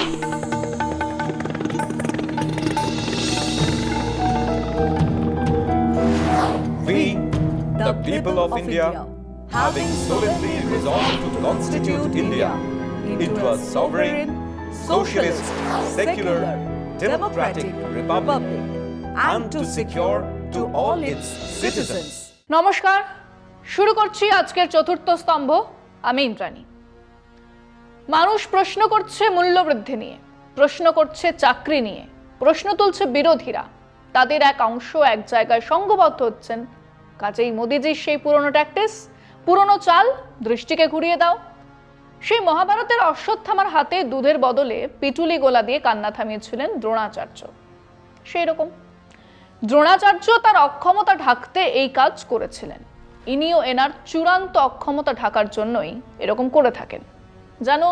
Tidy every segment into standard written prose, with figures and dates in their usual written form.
We, the people of India, having solemnly resolved to constitute India into a sovereign, socialist, secular, democratic republic, and to secure to all its citizens. নমস্কার, শুরু করছি আজকের চতুর্থ স্তম্ভ। আমি ইন্দ্রাণী। মানুষ প্রশ্ন করছে মূল্যবৃদ্ধি নিয়ে, প্রশ্ন করছে চাকরি নিয়ে, প্রশ্ন তুলছে বিরোধীরা। তাদের এক অংশ এক জায়গায় সংঘবদ্ধ হচ্ছেন। কাজেই মোদিজির সেই পুরনো ট্যাকটিস, পুরনো চাল, দৃষ্টিকে ঘুরিয়ে দাও। সেই মহাভারতের অশ্বত্থামার হাতে দুধের বদলে পিটুলি গোলা দিয়ে কান্না থামিয়েছিলেন দ্রোণাচার্য। সেই রকম দ্রোণাচার্য তার অক্ষমতা ঢাকতে এই কাজ করেছিলেন। ইনিও এনার চূড়ান্ত অক্ষমতা ঢাকার জন্যই এরকম করে থাকেন, যেন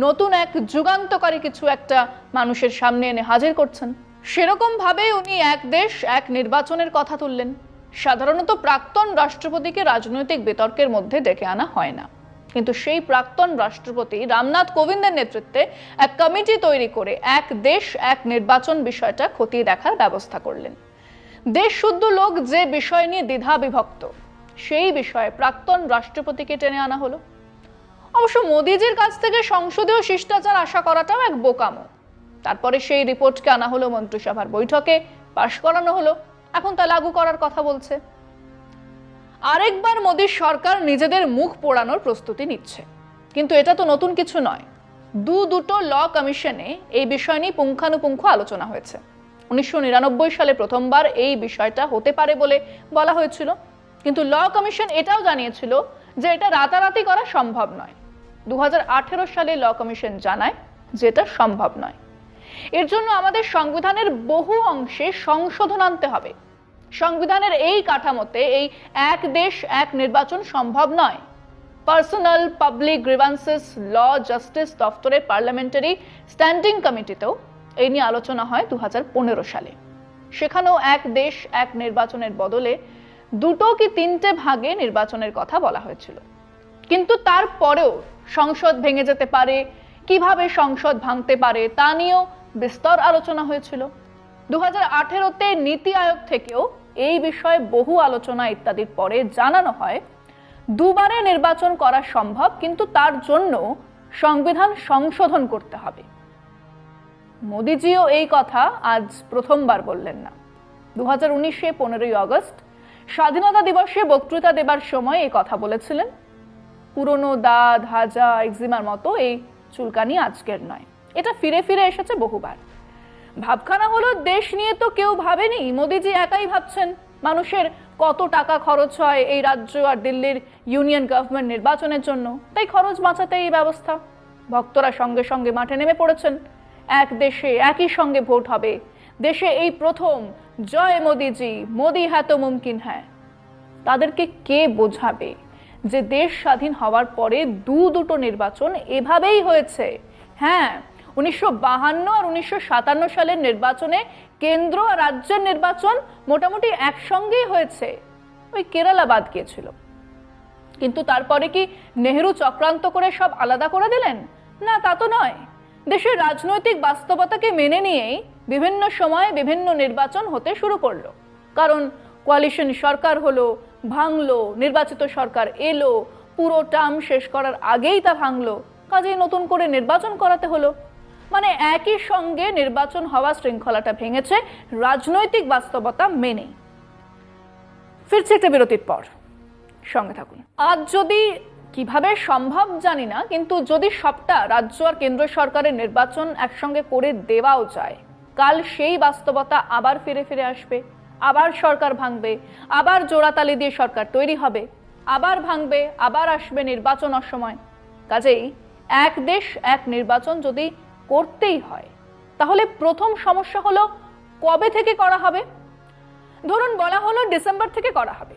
নতুন এক যুগান্তকারী কিছু একটা মানুষের সামনে এনে হাজির করছেন। সেরকম ভাবে উনি এক দেশ এক নির্বাচনের কথা তুললেন। সাধারণত প্রাক্তন রাষ্ট্রপতিকে রাজনৈতিক বিতর্কের মধ্যে ডেকে আনা হয় না, কিন্তু সেই প্রাক্তন রাষ্ট্রপতি রামনাথ কোবিন্দের নেতৃত্বে এক কমিটি তৈরি করে এক দেশ এক নির্বাচন বিষয়টা খতিয়ে দেখার ব্যবস্থা করলেন। দেশ শুদ্ধ লোক যে বিষয় নিয়ে দ্বিধা বিভক্ত, সেই বিষয়ে প্রাক্তন রাষ্ট্রপতিকে টেনে আনা হলো। অবশ্য মোদিজির কাছ থেকে সংসদীয় শিষ্টাচার আশা করাটাও এক বোকামো। তারপরে সেই রিপোর্টকে আনা হলো মন্ত্রিসভার বৈঠকে, পাশ করানো হলো, এখন তা লাগু করার কথা বলছে। আরেকবার মোদির সরকার নিজেদের মুখ পোড়ানোর প্রস্তুতি নিচ্ছে। কিন্তু এটা তো নতুন কিছু নয়। দুটো ল কমিশনে এই বিষয় নিয়ে পুঙ্খানুপুঙ্খ আলোচনা হয়েছে। 1999 সালে প্রথমবার এই বিষয়টা হতে পারে বলে বলা হয়েছিল, কিন্তু ল কমিশন এটাও জানিয়েছিল যে এটা রাতারাতি করা সম্ভব নয়। 2018 সালে ল কমিশন জানায় যে এটা সম্ভব নয়। এর জন্য আমাদের সংবিধানের বহু অংশে সংশোধন আনতে হবে। সংবিধানের এই কাঠামোতে এই এক দেশ এক নির্বাচন সম্ভব নয়। Personal public grievances law justice দফতরের পার্লামেন্টারি স্ট্যান্ডিং কমিটিতেও এই নিয়ে আলোচনা হয় 2015 সালে। সেখানেও এক দেশ এক নির্বাচনের বদলে দুটো কি তিনটে ভাগে নির্বাচনের কথা বলা হয়েছিল। কিন্তু তারপরেও সংসদ ভেঙে যেতে পারে, কিভাবে সংসদ ভাঙতে পারে তা নিয়েও বিস্তর আলোচনা হয়েছিল। 2018-তে নীতি আয়োগ থেকেও এই বিষয়ে বহু আলোচনা ইত্যাদির পরে জানানো হয় দুবারে নির্বাচন করা সম্ভব, কিন্তু তার জন্য সংবিধান সংশোধন করতে হবে। মোদিজিও এই কথা আজ প্রথমবার বললেন না। 2019-এ 15ই আগস্ট স্বাধীনতা দিবসে বক্তৃতা দেবার সময় এই কথা বলেছিলেন। পুরনো দাঁত, হাজা, এক্সিমার মতো এই চুলকানি আজকের নয়, এটা ফিরে ফিরে এসেছে বহুবার। ভাবখানা হলো দেশ নিয়ে তো কেউ ভাবেনি, মোদিজি একাই ভাবছেন মানুষের কত টাকা খরচ হয় এই রাজ্য আর দিল্লির ইউনিয়ন গভর্নমেন্ট নির্বাচনের জন্য, তাই খরচ বাঁচাতে এই ব্যবস্থা। ভক্তরা সঙ্গে সঙ্গে মাঠে নেমে পড়েছেন। এক দেশে একই সঙ্গে ভোট হবে, দেশে এই প্রথম, জয় মোদিজি, মোদি হ্যাঁ তো মুমকিন হ্যাঁ। তাদেরকে কে বোঝাবে যে দেশ স্বাধীন হওয়ার পরে দুটো নির্বাচন এভাবেই হয়েছে? হ্যাঁ, 1952 আর 1957 সালের নির্বাচনে কেন্দ্র আর রাজ্যের নির্বাচন মোটামুটি একসঙ্গেই হয়েছে, ওই কেরালা বাদ গিয়েছিল। কিন্তু তারপরে কি নেহেরু চক্রান্ত করে সব আলাদা করে দিলেন? না, তা তো নয়। দেশের রাজনৈতিক বাস্তবতাকে মেনে নিয়েই বিভিন্ন সময়ে বিভিন্ন নির্বাচন হতে শুরু করলো। কারণ কোয়ালিশন সরকার হলো, ভাঙলো, নির্বাচিত সরকার এলো, পুরো টার্ম শেষ করার আগেই তা ভাঙলো, কাজেই নতুন করে নির্বাচন করাতে হলো। মানে একই সঙ্গে নির্বাচন হওয়া শৃঙ্খলাটা ভেঙেছে রাজনৈতিক বাস্তবতা মেনে। ফিরছে একটা বিরতির পর, সঙ্গে থাকুন। আজ যদি কিভাবে সম্ভব জানি না, কিন্তু যদি সবটা রাজ্য আর কেন্দ্র সরকারের নির্বাচন একসঙ্গে করে দেওয়াও যায়, কাল সেই বাস্তবতা আবার ফিরে ফিরে আসবে। আবার সরকার ভাঙবে, আবার জোড়াতালি দিয়ে সরকার তৈরি হবে, আবার ভাঙবে, আবার আসবে নির্বাচন অসময়। কাজেই এক দেশ এক নির্বাচন যদি করতেই হয়, তাহলে প্রথম সমস্যা হলো কবে থেকে করা হবে। ধরুন বলা হলো ডিসেম্বর থেকে করা হবে,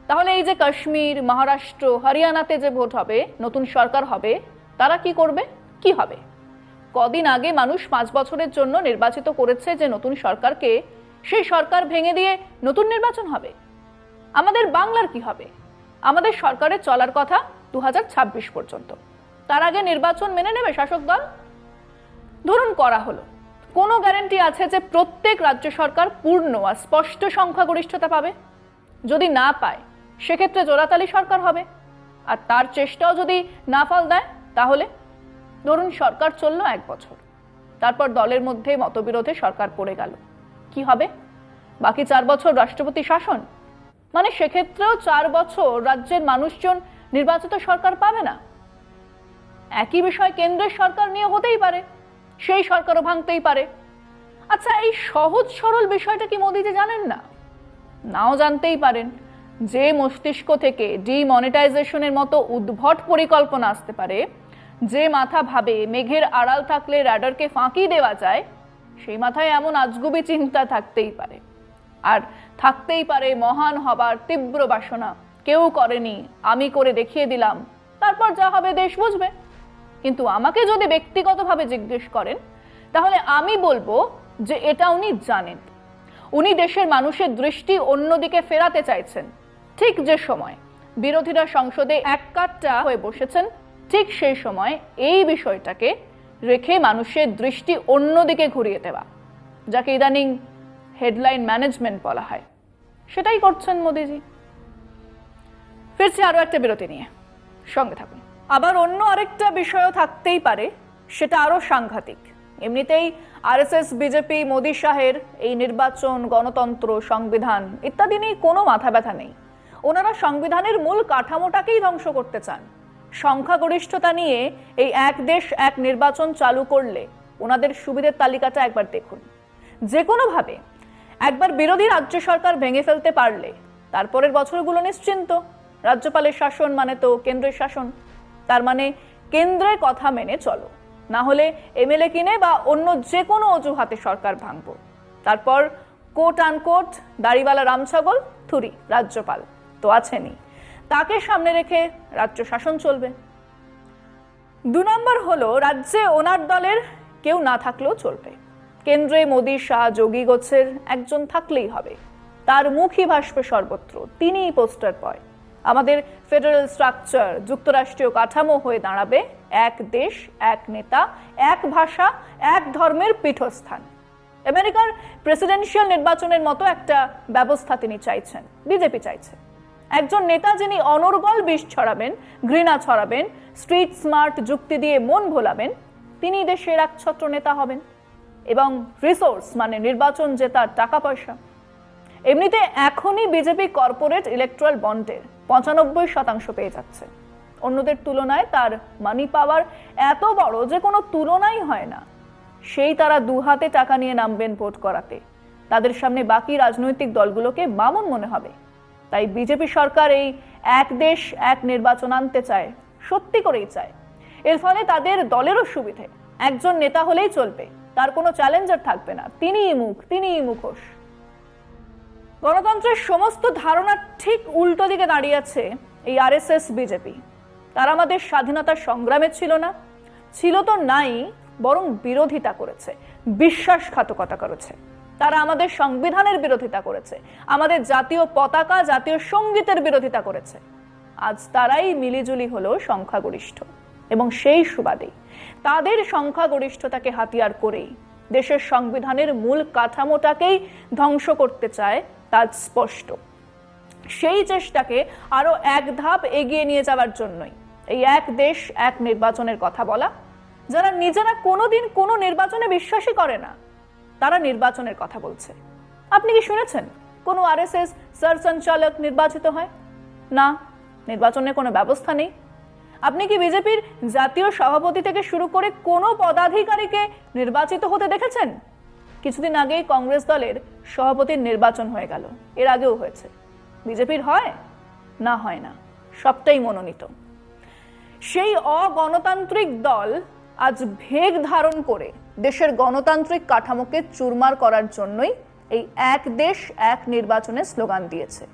তাহলে এই যে কাশ্মীর, মহারাষ্ট্র, হরিয়ানাতে যে ভোট হবে, নতুন সরকার হবে, তারা কি করবে, কি হবে? কদিন আগে মানুষ 5 বছরের জন্য নির্বাচিত করেছে যে নতুন সরকারকে, সেই সরকার ভেঙে দিয়ে নতুন নির্বাচন হবে। আমাদের বাংলার কি হবে? আমাদের সরকারের চলার কথা 2026 পর্যন্ত। তার আগে নির্বাচন মেনে নেবে শাসক দল? ধরুন করা হলো, কোনো গ্যারান্টি আছে যে প্রত্যেক রাজ্য সরকার পূর্ণ আর স্পষ্ট সংখ্যাগরিষ্ঠতা পাবে? যদি না পায় সেক্ষেত্রে জোড়াতালি সরকার হবে, আর তার চেষ্টাও যদি না ফল দেয় তাহলে ধরুন সরকার চলল 1 বছর, তারপর দলের মধ্যে মতবিরোধে সরকার পড়ে গেল, কি হবে? বাকি 4 বছর রাষ্ট্রপতি শাসন, মানে সেক্ষেত্রেও 4 বছর রাজ্যের মানুষজন নির্বাচিত সরকার পাবে না। একই বিষয় কেন্দ্রের সরকার নিয়ে হতেই পারে, সেই সরকারও ভাঙতেই পারে। আচ্ছা, এই সহজ সরল বিষয়টা কি মোদিজি জানেন না? নাও জানতেই পারেন। যে মস্তিষ্ক থেকে ডিমনিটাইজেশনের মতো উদ্ভট পরিকল্পনা আসতে পারে, যে মাথা ভাবে মেঘের আড়াল থাকলে রাডারকে ফাঁকি দেওয়া যায়, সেই মাথায় এমন আজগুবি চিন্তা থাকতেই পারে। আর থাকতেই পারে মহান হবার তীব্র বাসনা, কেউ করেনি, আমি করে দেখিয়ে দিলাম, তারপর যা হবে দেশ বুঝবে। কিন্তু আমাকে যদি ব্যক্তিগতভাবে জিজ্ঞেস করেন, তাহলে আমি বলবো যে এটা উনি জানেন। উনি দেশের মানুষের দৃষ্টি অন্যদিকে ফেরাতে চাইছেন। ঠিক যে সময় বিরোধীরা সংসদে এককাট্টা হয়ে বসেছেন, ঠিক সেই সময় এই বিষয়টাকে রেখে মানুষের দৃষ্টি অন্যদিকে ঘুরিয়ে দেওয়া, যাকে ইদানিং হেডলাইন ম্যানেজমেন্ট বলা হয়, সেটাই করছেন মোদিজি। ফিরছি আরো একটা বিরতি নিয়ে, সঙ্গে থাকুন। আবার অন্য আরেকটা বিষয়ও থাকতেই পারে, সেটা আরো সাংঘাতিক। এমনিতেই আরএসএস, বিজেপি, মোদি শাহের এই নির্বাচন, গণতন্ত্র, সংবিধান ইত্যাদি নিয়ে কোনো মাথা ব্যথা নেই। ওনারা সংবিধানের মূল কাঠামোটাকেই ধ্বংস করতে চান। সংখ্যাগরিষ্ঠতা নিয়ে এই এক দেশ এক নির্বাচন চালু করলে ওনাদের সুবিধের তালিকাটা একবার দেখুন। যে কোনোভাবে একবার বিরোধী রাজ্য সরকার ভেঙে ফেলতে পারলে তারপরের বছরগুলো নিশ্চিন্ত। রাজ্যপালের শাসন মানে তো কেন্দ্রের শাসন, তার মানে কেন্দ্রের কথা মেনে চলো, না হলে এমএলএ কিনে বা অন্য যে কোনো অজুহাতে সরকার ভাঙবো। তারপর কোট আনকোট দাড়িওয়ালা রামছাগল থুরি রাজ্যপাল তো আছেনই, তাকে সামনে রেখে রাজ্য শাসন চলবে। 2 নম্বর হলো, রাজ্যে ওনার দলের কেউ না থাকলেও চলবে। কেন্দ্রে মোদি, শাহ, যোগী গোছের একজন থাকলেই হবে, তার মুখই ভাসবে সর্বত্র, তিনিই পোস্টার বয়। আমাদের ফেডারেল স্ট্রাকচার, যুক্তরাষ্ট্রীয় কাঠামো হয়ে দাঁড়াবে এক দেশ, এক নেতা, এক ভাষা, এক ধর্মের পীঠস্থান। আমেরিকার প্রেসিডেন্সিয়াল নির্বাচনের মতো একটা ব্যবস্থা তিনি চাইছেন, বিজেপি চাইছে। একজন নেতা যিনি অনর্গল বিষ ছড়াবেন, ঘৃণা ছড়াবেন, স্ট্রিট স্মার্ট যুক্তি দিয়ে মন ভোলাবেন, তিনি দেশের একছত্র নেতা হবেন। এবং রিসোর্স মানে নির্বাচন জেতার টাকা পয়সা। এমনিতে এখনই বিজেপি কর্পোরেট ইলেকট্রাল বন্ডের 95% পেয়ে যাচ্ছে। অন্যদের তুলনায় তার মানি পাওয়ার এত বড় যে কোনো তুলনাই হয় না। সেই তারা 2 হাতে টাকা নিয়ে নামবেন ভোট করাতে, তাদের সামনে বাকি রাজনৈতিক দলগুলোকে বামন মনে হবে। তাই বিজেপি সরকার এই এক দেশ এক নির্বাচন আনতে চায়, সত্যি করেই চায়। এর ফলে তাদের দলেরও সুবিধে, একজন নেতা হলেই চলবে, তার কোনো চ্যালেঞ্জার থাকবে না, তিনিই মুখ, তিনিই মুখোশ। গণতন্ত্রের সমস্ত ধারণা ঠিক উল্টো দিকে দাঁড়িয়ে আছে এই আরএসএস, বিজেপি। তারা আমাদের স্বাধীনতার সংগ্রামে ছিল না, ছিল তো নাই, বরং বিরোধিতা করেছে, বিশ্বাসঘাতকতা করেছে। তারা আমাদের সংবিধানের বিরোধিতা করেছে, আমাদের জাতীয় পতাকা, জাতীয় সঙ্গীতের বিরোধিতা করেছে। আজ তারাই মিলিজুলি হলো সংখ্যাগরিষ্ঠ, এবং সেই সুবাদেই তাদের সংখ্যাগরিষ্ঠতাকে হাতিয়ার করেই দেশের সংবিধানের মূল কাঠামোটাকেই ধ্বংস করতে চায়, তা স্পষ্ট। সেই চেষ্টাকে আরো এক ধাপ এগিয়ে নিয়ে যাওয়ার জন্যই এই এক দেশ এক নির্বাচনের কথা বলা। যারা নিজেরা কোনোদিন কোনো নির্বাচনে বিশ্বাসই করে না, তারা নির্বাচনের কথা বলছে। আপনি কি শুনেছেন কোনো আরএসএস সরসঞ্চালক নির্বাচিত হয়? না, নির্বাচনের কোনো ব্যবস্থা নেই। আপনি কি বিজেপির জাতীয় সভাপতি থেকে শুরু করে কোনো পদাধিকারীকে নির্বাচিত হতে দেখেছেন? কিছুদিন আগেই কংগ্রেস দলের সভাপতির নির্বাচন হয়ে গেল, এর আগেও হয়েছে। বিজেপির হয় না? হয় না, সবটাই মনোনীত। সেই অগণতান্ত্রিক দল আজ ভেগ ধারণ করে দেশের গণতান্ত্রিক কাঠামোকে চুরমার করার জন্যই এই এক দেশ এক নির্বাচনের স্লোগান দিয়েছে।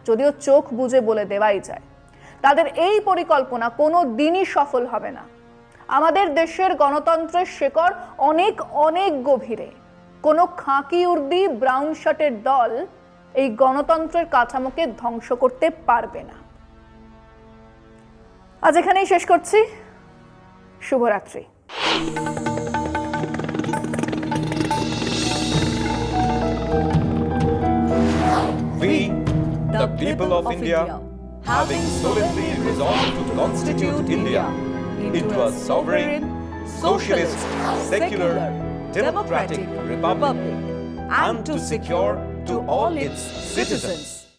যদিও চোখ বুজে বলে দেওয়াই যায়, তাদের এই পরিকল্পনা কোনো দিনই সফল হবে না। আমাদের দেশের গণতন্ত্রের শেকড় অনেক অনেক গভীরে। কোনো খাকি উর্দি ব্রাউন শার্টের দল এই গণতন্ত্রের কাঠামোকে ধ্বংস করতে পারবে না। আজ এখানেই শেষ করছি। শুভরাত্রি। the people of India, having solemnly resolved to constitute India into a sovereign, socialist, secular, democratic republic, and to secure to all its citizens